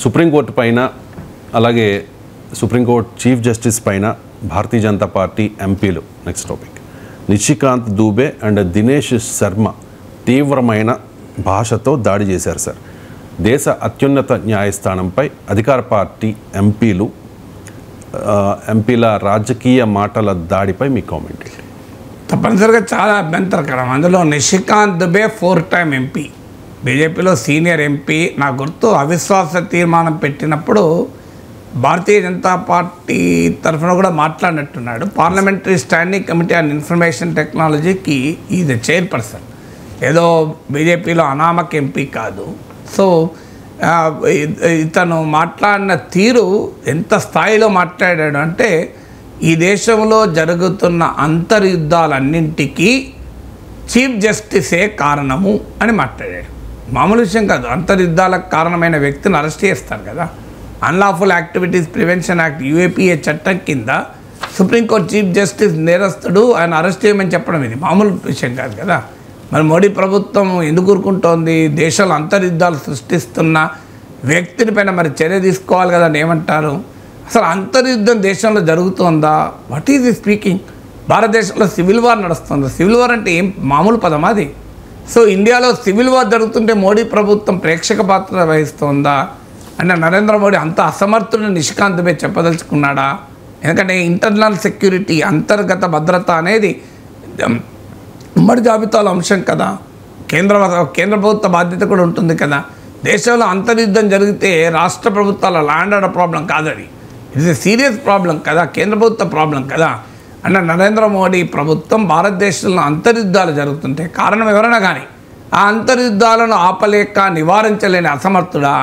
Supreme court పైన అలాగే supreme court chief justice పైన భారతీయ జనతా పార్టీ ఎంపీలు next topic Nishikant Dubey and Dinesh Sharma తీవ్రమైన భాషతో దాడి చేశారు సార్. దేశ అత్యున్నత న్యాయస్థానంపై అధికార పార్టీ ఎంపీల రాజకీయ మాటల దాడిపై మీ కామెంట్ ఏంటి? తప్పనిసరిగా చాలా అభ్యంతరకరం. అందులో నిషికాంత్ దుబే 4 టైమ్ ఎంపీ, బీజేపీలో సీనియర్ ఎంపీ. నా గుర్తు అవిశ్వాస తీర్మానం పెట్టినప్పుడు భారతీయ జనతా పార్టీ తరఫున కూడా మాట్లాడినట్టున్నాడు. Parliamentary standing committee on information టెక్నాలజీకి ఈజ్ చైర్పర్సన్, ఏదో బీజేపీలో అనామక ఎంపీ కాదు. సో ఇతను మాట్లాడిన తీరు ఎంత స్థాయిలో మాట్లాడాడు అంటే ఈ దేశంలో జరుగుతున్న అంతర్యుద్ధాలన్నింటికీ చీఫ్ జస్టిసే కారణము అని మాట్లాడాడు. మామూలు విషయం కాదు. అంతర్యుద్ధాలకు కారణమైన వ్యక్తిని అరెస్ట్ చేస్తారు కదా. Unlawful activities prevention act UAPA చట్టం కింద సుప్రీంకోర్టు చీఫ్ జస్టిస్ నేరస్తుడు, ఆయన అరెస్ట్ చేయమని చెప్పడం ఇది మామూలు విషయం కాదు కదా. మరి మోడీ ప్రభుత్వం ఎందుకు ఊరుకుంటోంది? దేశంలో అంతర్యుద్ధాలు సృష్టిస్తున్న వ్యక్తిని పైన మరి చర్య తీసుకోవాలి కదా అని ఏమంటారు? అసలు అంతర్యుద్ధం దేశంలో జరుగుతుందా? What is speaking? భారతదేశంలో సివిల్ వార్ నడుస్తుందా? సివిల్ వార్ అంటే ఏం మామూలు పదం అది? సో ఇండియాలో సివిల్ వార్ జరుగుతుంటే మోడీ ప్రభుత్వం ప్రేక్షక పాత్ర వహిస్తుందా అంటే నరేంద్ర మోడీ అంత అసమర్థుడిని నిషికాంత్ దుబే చెప్పదలుచుకున్నాడా? ఎందుకంటే ఇంటర్నల్ సెక్యూరిటీ, అంతర్గత భద్రత అనేది ఉమ్మడి జాబితాలో అంశం కదా. కేంద్ర ప్రభుత్వ బాధ్యత కూడా ఉంటుంది కదా. దేశంలో అంతర్యుద్ధం జరిగితే రాష్ట్ర ప్రభుత్వాల ల్యాండ్ ఆర్డర్ ప్రాబ్లం కాదది, ఇట్స్ ఎ సీరియస్ ప్రాబ్లం కదా, కేంద్ర ప్రభుత్వ ప్రాబ్లం కదా. అంటే నరేంద్ర మోడీ ప్రభుత్వం భారతదేశంలో అంతర్యుద్ధాలు జరుగుతుంటే కారణం ఎవరైనా కానీ ఆ అంతర్యుద్ధాలను ఆపలేక నివారించలేని అసమర్థుడా?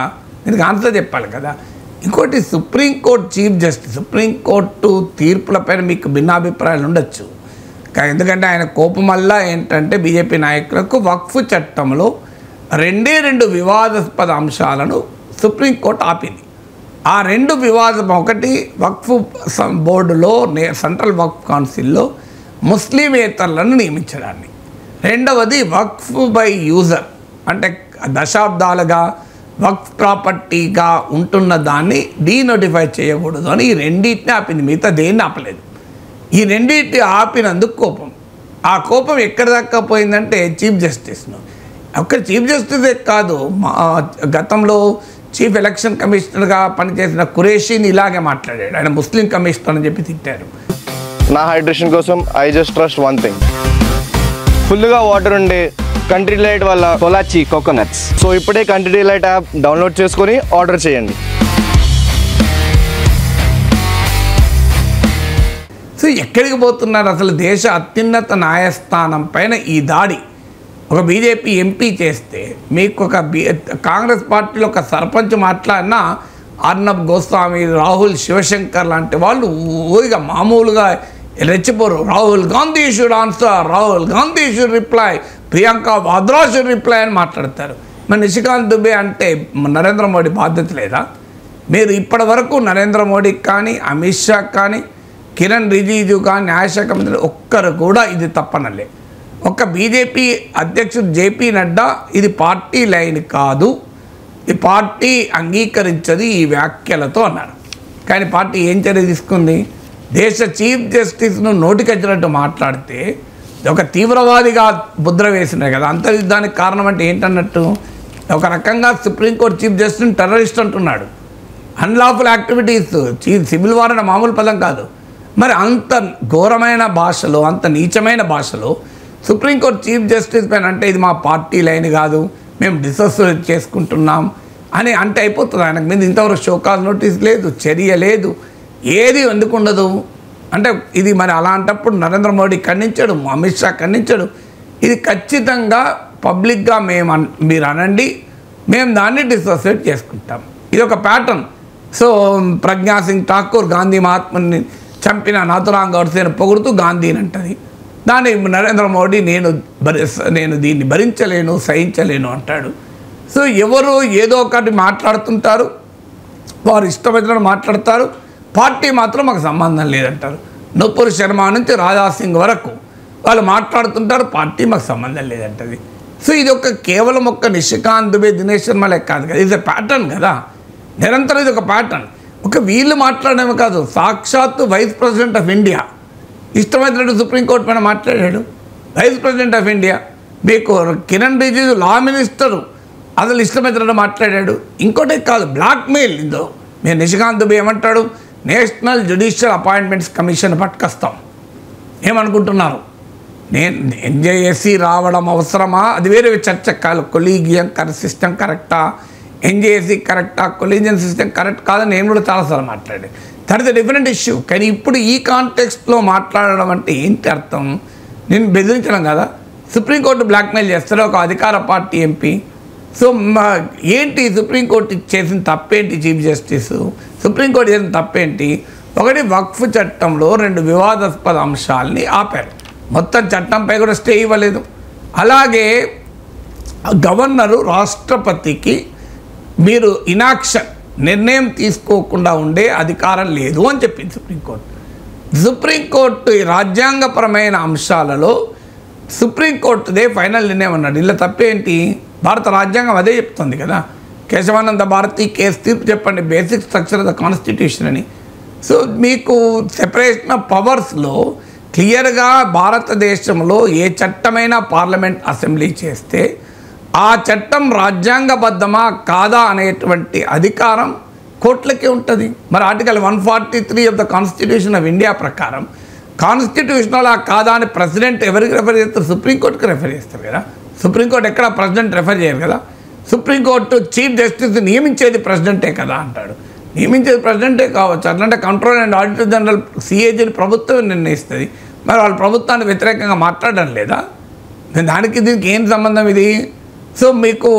దీనికి ఆన్సర్ చెప్పాలి కదా. ఇంకోటి, సుప్రీంకోర్టు చీఫ్ జస్టిస్, సుప్రీంకోర్టు తీర్పులపైన మీకు భిన్నాభిప్రాయాలు ఉండొచ్చు. ఎందుకంటే ఆయన కోపం వల్ల ఏంటంటే బీజేపీ నాయకులకు వక్ఫ్ చట్టంలో 2 వివాదాస్పద అంశాలను సుప్రీంకోర్టు ఆపింది. ఆ 2 వివాదం, ఒకటి వక్ఫ్ బోర్డులో సెంట్రల్ వక్ఫ్ కౌన్సిల్లో ముస్లిమేతరులను నియమించడాన్ని, రెండవది వక్ఫ్ బై యూజర్ అంటే దశాబ్దాలుగా వక్ఫ్ ప్రాపర్టీగా ఉంటున్న దాన్ని డీనోటిఫై చేయకూడదు అని ఈ 2 ఆపింది. మిగతా దేన్ని ఆపలేదు. ఈ 2 ఆపినందుకు కోపం. ఆ కోపం ఎక్కడి దాకా పోయిందంటే చీఫ్ జస్టిస్ను. ఒక్క చీఫ్ జస్టిసే కాదు, గతంలో చీఫ్ ఎలక్షన్ కమిషనర్గా పనిచేసిన ఖురేషీని ఇలాగే మాట్లాడాడు. ఆయన ముస్లిం కమిషనర్ అని చెప్పి తిట్టారు. నా హైడ్రేషన్ కోసం I just trust one thing, ఫుల్గా వాటర్ ఉండే కంట్రీ డిలైట్ వల్ల పొలాచి కోకోనట్స్. సో ఇప్పుడే కంట్రీ డిలైట్ యాప్ డౌన్లోడ్ చేసుకొని ఆర్డర్ చేయండి. సో ఎక్కడికి పోతున్నారు అసలు? దేశ అత్యున్నత న్యాయస్థానం పైన ఈ దాడి ఒక బీజేపీ ఎంపీ చేస్తే, మీకు ఒక కాంగ్రెస్ పార్టీలో ఒక సర్పంచ్ మాట్లాడినా అర్నబ్ గోస్వామి, రాహుల్ శివశంకర్ లాంటి వాళ్ళు ఊరిగా మామూలుగా రెచ్చిపోరు. Rahul Gandhi should answer, Rahul Gandhi should reply, Priyanka Vadra should reply అని మాట్లాడతారు. మరి నిషికాంత్ దుబే అంటే నరేంద్ర మోడీ బాధ్యత లేదా? మీరు ఇప్పటి వరకు నరేంద్ర మోడీకి కానీ, అమిత్ షా కానీ, కిరణ్ రిజిజు కానీ, న్యాయశాఖ మంత్రి ఒక్కరు కూడా ఇది తప్పనలే. ఒక్క బీజేపీ అధ్యక్షుడు జేపీ నడ్డా ఇది పార్టీ లైన్ కాదు, ఈ పార్టీ అంగీకరించది ఈ వ్యాఖ్యలతో అన్నారు. కానీ పార్టీ ఏం చర్య తీసుకుంది? దేశ చీఫ్ జస్టిస్ను నోటికొచ్చినట్టు మాట్లాడితే ఒక తీవ్రవాదిగా ముద్ర వేసినాయి కదా. అంతర్యుద్ధానికి కారణం అంటే ఏంటన్నట్టు? ఒక రకంగా సుప్రీంకోర్టు చీఫ్ జస్టిస్ని టెర్రరిస్ట్ అంటున్నాడు. అన్లాఫుల్ యాక్టివిటీస్, సివిల్ వార్ అనే మామూలు పదం కాదు. మరి అంత ఘోరమైన భాషలో, అంత నీచమైన భాషలో సుప్రీంకోర్టు చీఫ్ జస్టిస్ పైన అంటే ఇది మా పార్టీ లైన్ కాదు, మేము డిసోసియేట్ చేసుకుంటున్నాం అని అంటే అయిపోతుంది. ఆయనకు మీద ఇంతవరకు షోకాజ్ నోటీస్ లేదు, చర్య లేదు, ఏది ఎందుకు ఉండదు అంటే ఇది మరి అలాంటప్పుడు నరేంద్ర మోడీ ఖండించాడు, అమిత్ షా ఖండించాడు. ఇది ఖచ్చితంగా పబ్లిక్గా మీరు అనండి, మేము దాన్ని డిసోసియేట్ చేసుకుంటాం. ఇది ఒక ప్యాటర్న్. సో ప్రజ్ఞా సింగ్ ఠాకూర్ గాంధీ మహాత్ముని చంపిన నాథురాం గౌడ్సేను పొగుడుతూ గాంధీని అంటది. దాన్ని నరేంద్ర మోడీ నేను దీన్ని భరించలేను, సహించలేను అంటాడు. సో ఎవరు ఏదో ఒకటి మాట్లాడుతుంటారు, వారు ఇష్టమైనట్టు మాట్లాడతారు, పార్టీ మాత్రం మాకు సంబంధం లేదంటారు. నూపూర్ శర్మ నుంచి రాజా సింగ్ వరకు వాళ్ళు మాట్లాడుతుంటారు, పార్టీ మాకు సంబంధం లేదంటది. సో ఇది కేవలం నిషికాంత్ దుబే, దినేష్ శర్మలే కాదు కదా, ఇది ప్యాటర్న్ కదా. నిరంతరం ఇది ఒక ప్యాటర్న్. ఒక వీళ్ళు మాట్లాడడమే కాదు, సాక్షాత్తు వైస్ ప్రెసిడెంట్ ఆఫ్ ఇండియా ఇష్టమైనట్టు సుప్రీంకోర్టు పైన మాట్లాడాడు. వైస్ ప్రెసిడెంట్ ఆఫ్ ఇండియా, మీకు కిరణ్ రిజిజు లా మినిస్టరు అసలు ఇష్టమైనట్టు మాట్లాడాడు. ఇంకోటి కాదు, బ్లాక్మెయిల్. ఇందులో మీరు నిషికాంత్ దుబే ఏమంటాడు, నేషనల్ జ్యుడిషియల్ అపాయింట్మెంట్స్ కమిషన్ పట్టుకొస్తాం. ఏమనుకుంటున్నారు, నేను ఎన్జేఏసీ రావడం అవసరమా? అది వేరే చర్చ కాదు. కొలీజియం సిస్టమ్ కరెక్టా, ఎన్జేఏసీ కరెక్టా, కొలీజియం సిస్టమ్ కరెక్ట్ కాదని నేను కూడా చాలాసార్లు మాట్లాడాను. That is the different issue. కానీ ఇప్పుడు ఈ కాంటెక్స్ట్లో మాట్లాడడం అంటే ఏంటి అర్థం? నేను బెదిరించడం కదా, సుప్రీంకోర్టు బ్లాక్మెయిల్ చేస్తారు ఒక అధికార పార్టీ ఎంపీ. సో ఏంటి సుప్రీంకోర్టు చేసిన తప్పేంటి? చీఫ్ జస్టిస్ సుప్రీంకోర్టు చేసిన తప్పేంటి? ఒకటి, వక్ఫ్ చట్టంలో 2 వివాదాస్పద అంశాలని ఆపారు. మొత్తం చట్టంపై కూడా స్టే ఇవ్వలేదు. అలాగే గవర్నరు రాష్ట్రపతికి మీరు ఇనాక్షన్ నిర్ణయం తీసుకోకుండా ఉండే అధికారం లేదు అని చెప్పింది సుప్రీంకోర్టు. సుప్రీంకోర్టు రాజ్యాంగపరమైన అంశాలలో సుప్రీంకోర్టుదే ఫైనల్ నిర్ణయం అన్నాడు. ఇలా తప్పేంటి? భారత రాజ్యాంగం అదే చెప్తుంది కదా. కేశవానంద భారతి కేసు తీర్పు చెప్పండి, basic structure of the constitution అని. సో మీకు సెపరేషన్ ఆఫ్ పవర్స్లో క్లియర్గా భారతదేశంలో ఏ చట్టమైనా పార్లమెంట్ అసెంబ్లీ చేస్తే ఆ చట్టం రాజ్యాంగబద్ధమా కాదా అనేటువంటి అధికారం కోర్టులకే ఉంటుంది. మరి article 143 of the constitution of India ప్రకారం కాన్స్టిట్యూషనల్ కాదా అని ప్రెసిడెంట్ ఎవరికి రెఫర్ చేస్తారు? సుప్రీంకోర్టుకి రెఫర్ చేస్తారు కదా. సుప్రీంకోర్టు ఎక్కడ ప్రెసిడెంట్ రెఫర్ చేయరు కదా. సుప్రీంకోర్టు చీఫ్ జస్టిస్ నియమించేది ప్రెసిడెంటే కదా అంటాడు. నియమించేది ప్రెసిడెంటే కావచ్చు. అట్లంటే కంట్రోల్ అండ్ ఆడిటర్ జనరల్ సిఏజీని ప్రభుత్వం నిర్ణయిస్తుంది. మరి వాళ్ళు ప్రభుత్వానికి వ్యతిరేకంగా మాట్లాడడం లేదా? దానికి దీనికి ఏం సంబంధం ఇది? సో మీకు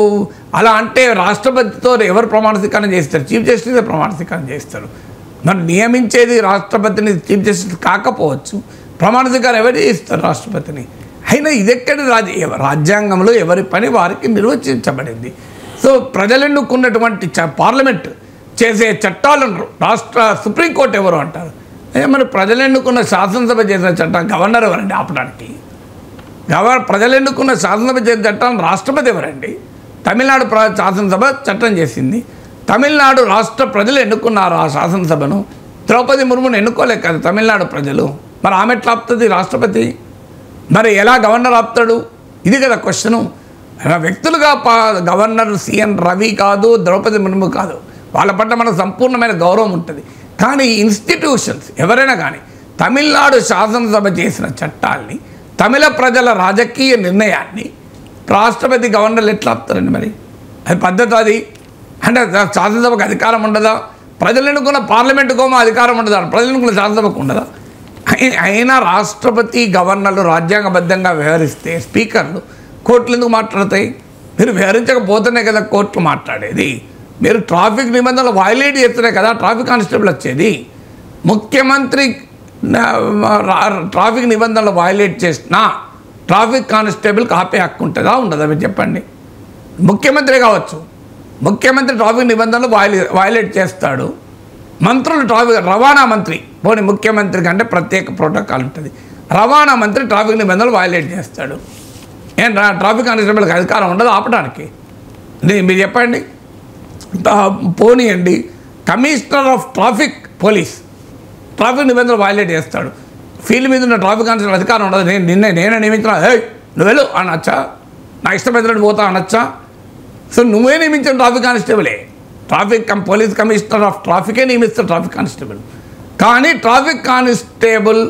అలా అంటే రాష్ట్రపతితో ఎవరు ప్రమాణ స్వీకారం చేస్తారు? చీఫ్ జస్టిస్ ప్రమాణ స్వీకారం చేస్తారు. మరి నియమించేది రాష్ట్రపతిని చీఫ్ జస్టిస్ కాకపోవచ్చు. ప్రమాణ స్వీకారం ఎవరు చేస్తారు? రాష్ట్రపతిని. అయినా ఇదెక్కడి రాజ్యాంగంలో ఎవరి పని వారికి నిర్వచించబడింది. సో ప్రజలు ఎన్నుకున్నటువంటి పార్లమెంట్ చేసే చట్టాలను సుప్రీంకోర్టు ఎవరు అంటారు? మరి ప్రజలు ఎన్నుకున్న శాసనసభ చేసిన చట్టం గవర్నర్ ఎవరండి ఆపడానికి? ప్రజలు ఎన్నుకున్న శాసనసభ చేసిన చట్టాలను రాష్ట్రపతి ఎవరండి? తమిళనాడు శాసనసభ చట్టం చేసింది. తమిళనాడు రాష్ట్ర ప్రజలు ఎన్నుకున్నారు ఆ శాసనసభను. ద్రౌపది ముర్మును ఎన్నుకోలేక కదా తమిళనాడు ప్రజలు. మరి ఆమె ఎట్లా ఆపుతుంది రాష్ట్రపతి? మరి ఎలా గవర్నర్ ఆపుతాడు? ఇది కదా క్వశ్చను. వ్యక్తులుగా గవర్నర్ సిఎన్ రవి కాదు, ద్రౌపది ముర్ము కాదు. వాళ్ళ పట్ల మనకు సంపూర్ణమైన గౌరవం ఉంటుంది. కానీ ఇన్స్టిట్యూషన్స్ ఎవరైనా కానీ తమిళనాడు శాసనసభ చేసిన చట్టాల్ని, తమిళ ప్రజల రాజకీయ నిర్ణయాన్ని రాష్ట్రపతి గవర్నర్లు ఎట్లా ఆపుతారండి? మరి అది పద్ధతి? అది అంటే శాసనసభకు అధికారం ఉండదా? ప్రజలు ఎన్నుకున్న పార్లమెంటుకోమో అధికారం ఉండదా? ప్రజలు ఎన్నుకున్న శాసనసభకు ఉండదా? అయినా రాష్ట్రపతి గవర్నర్లు రాజ్యాంగబద్ధంగా వ్యవహరిస్తే స్పీకర్లు కోర్టులు ఎందుకు మాట్లాడతాయి? మీరు వ్యవహరించకపోతేనే కదా కోర్టులు మాట్లాడేది. మీరు ట్రాఫిక్ నిబంధనలు వైలేట్ చేస్తేనే కదా ట్రాఫిక్ కానిస్టేబుల్ వచ్చేది. ముఖ్యమంత్రి ట్రాఫిక్ నిబంధనలు వైలేట్ చేసినా ట్రాఫిక్ కానిస్టేబుల్కి ఆపే హక్కు ఉంటుందా ఉండదా? మీరు చెప్పండి. ముఖ్యమంత్రి కావచ్చు, ముఖ్యమంత్రి ట్రాఫిక్ నిబంధనలు వైలేట్ చేస్తాడు. మంత్రులు రవాణా మంత్రి పోనీ ముఖ్యమంత్రి కంటే ప్రత్యేక ప్రోటోకాల్ ఉంటుంది. రవాణా మంత్రి ట్రాఫిక్ నిబంధనలు వైలేట్ చేస్తాడు. ఏం ట్రాఫిక్ కానిస్టేబుల్కి అధికారం ఉండదు ఆపడానికి? మీరు చెప్పండి. పోనీయండి, commissioner of traffic police traffic నిబంధనలు వైలేట్ చేస్తాడు. ఫీల్డ్ మీద ఉన్న ట్రాఫిక్ కానిస్టేబుల్ అధికారం ఉండదు. నేనే నియమించిన నువ్వు వెళ్ళు అనొచ్చా? నా ఇష్టమైనట్టు పోతా అనొచ్చా? సో నువ్వే నియమించిన ట్రాఫిక్ కానిస్టేబులే. పోలీస్ కమిషనర్ ఆఫ్ ట్రాఫికే నియమిస్తారు ట్రాఫిక్ కానిస్టేబుల్. కానీ ట్రాఫిక్ కానిస్టేబుల్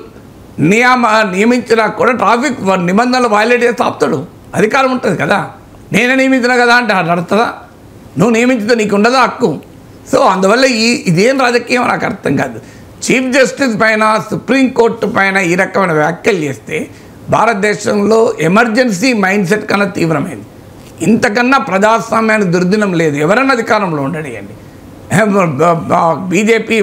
నియమించినా కూడా ట్రాఫిక్ నిబంధనలు వైలేట్ చేసి ఆపుతాడు. అధికారం ఉంటుంది కదా. నేనే నియమించిన కదా అంటే నడుతుందా? నువ్వు నియమించితే నీకు ఉండదా హక్కు? సో అందువల్ల ఇదేం రాజకీయం నాకు అర్థం కాదు. చీఫ్ జస్టిస్ పైన, సుప్రీంకోర్టు పైన ఈ రకమైన వ్యాఖ్యలు చేస్తే భారతదేశంలో ఎమర్జెన్సీ మైండ్ సెట్ కన్నా తీవ్రమైంది. ఇంతకన్నా ప్రజాస్వామ్యానికి దుర్దినం లేదు. ఎవరైనా అధికారంలో ఉండనియండి. బీజేపీ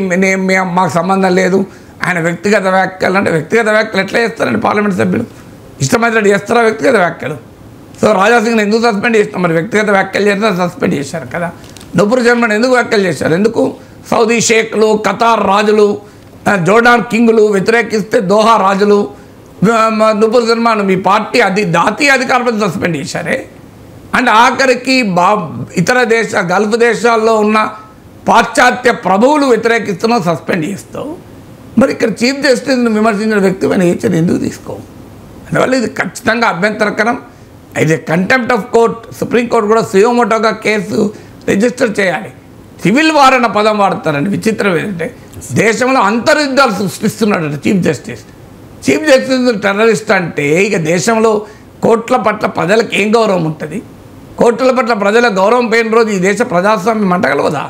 మాకు సంబంధం లేదు, ఆయన వ్యక్తిగత వ్యాఖ్యలు అంటే వ్యక్తిగత వ్యాఖ్యలు ఎట్లా చేస్తారండి పార్లమెంట్ సభ్యులు? ఇష్టమైనట్టు చేస్తారా వ్యక్తిగత వ్యాఖ్యలు? సో రాజాసింగ్ని ఎందుకు సస్పెండ్ చేసినాం? మరి వ్యక్తిగత వ్యాఖ్యలు చేసినా సస్పెండ్ చేశారు కదా. నుపుర్ శర్మని ఎందుకు వ్యాఖ్యలు చేశారు? ఎందుకు? సౌదీ షేక్లు, ఖతార్ రాజులు, జోర్డాన్ కింగులు వ్యతిరేకిస్తే దోహా రాజులు, నుపుర్ శర్మను మీ పార్టీ జాతీయ అధికారులను సస్పెండ్ చేశారే. అంటే ఆఖరికి ఇతర గల్ఫ్ దేశాల్లో ఉన్న పాశ్చాత్య ప్రభువులు వ్యతిరేకిస్తున్నావు, సస్పెండ్ చేస్తావు. మరి ఇక్కడ చీఫ్ జస్టిస్ని విమర్శించిన వ్యక్తి పైన ఏ చర్య ఎందుకు తీసుకోవు? అందువల్ల ఇది ఖచ్చితంగా అభ్యంతరకరం. అయితే కంటెంప్ట్ ఆఫ్ కోర్ట్ సుప్రీంకోర్టు కూడా సుయోమోటోగా కేసు రిజిస్టర్ చేయాలి. సివిల్ వార్ అన్న పదం వాడతారండి. విచిత్రం ఏంటంటే దేశంలో అంతర్యుద్ధాలు సృష్టిస్తున్నాడు chief justice. Chief justice terrorist అంటే ఇక దేశంలో కోర్టుల పట్ల ప్రజలకు ఏం గౌరవం ఉంటుంది? కోర్టుల పట్ల ప్రజల గౌరవం పోయిన రోజు ఈ దేశ ప్రజాస్వామ్యం మంటగలవదా?